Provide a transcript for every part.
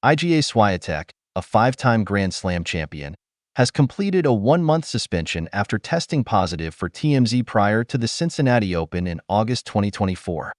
Iga Swiatek, a five-time Grand Slam champion, has completed a one-month suspension after testing positive for TMZ prior to the Cincinnati Open in August 2024.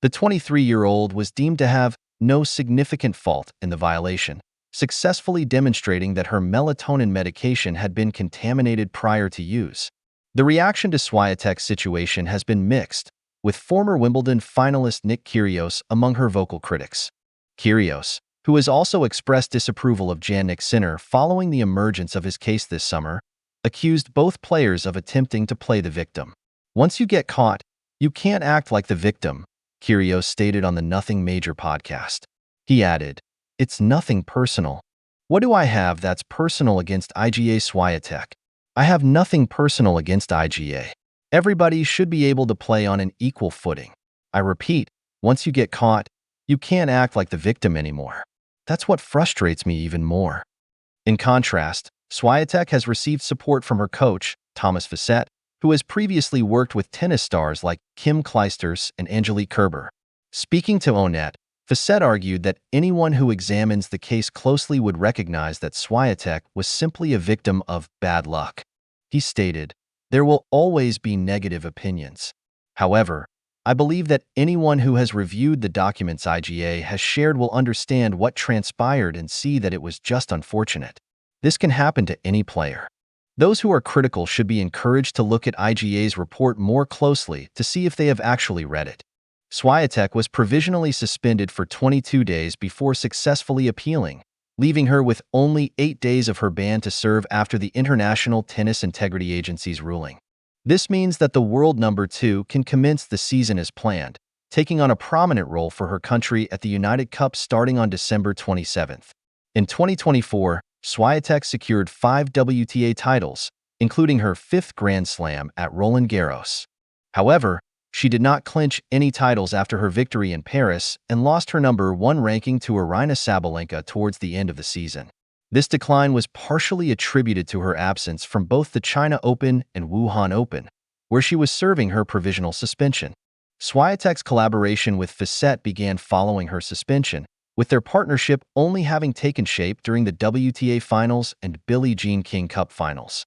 The 23-year-old was deemed to have no significant fault in the violation, successfully demonstrating that her melatonin medication had been contaminated prior to use. The reaction to Swiatek's situation has been mixed, with former Wimbledon finalist Nick Kyrgios among her vocal critics. Kyrgios, who has also expressed disapproval of Jannik Sinner following the emergence of his case this summer, accused both players of attempting to play the victim. "Once you get caught, you can't act like the victim," Kyrgios stated on the Nothing Major podcast. He added, "It's nothing personal. What do I have that's personal against Iga Swiatek? I have nothing personal against Iga. Everybody should be able to play on an equal footing. I repeat, once you get caught, you can't act like the victim anymore. That's what frustrates me even more." In contrast, Swiatek has received support from her coach, Thomas Facet, who has previously worked with tennis stars like Kim Clijsters and Angelique Kerber. Speaking to Onet, Facet argued that anyone who examines the case closely would recognize that Swiatek was simply a victim of bad luck. He stated, "There will always be negative opinions. However, I believe that anyone who has reviewed the documents Iga has shared will understand what transpired and see that it was just unfortunate. This can happen to any player. Those who are critical should be encouraged to look at Iga's report more closely to see if they have actually read it." Swiatek was provisionally suspended for 22 days before successfully appealing, leaving her with only 8 days of her ban to serve after the International Tennis Integrity Agency's ruling. This means that the world number 2 can commence the season as planned, taking on a prominent role for her country at the United Cup starting on December 27th. In 2024, Swiatek secured 5 WTA titles, including her 5th Grand Slam at Roland Garros. However, she did not clinch any titles after her victory in Paris and lost her number 1 ranking to Aryna Sabalenka towards the end of the season. This decline was partially attributed to her absence from both the China Open and Wuhan Open, where she was serving her provisional suspension. Swiatek's collaboration with Facet began following her suspension, with their partnership only having taken shape during the WTA Finals and Billie Jean King Cup Finals.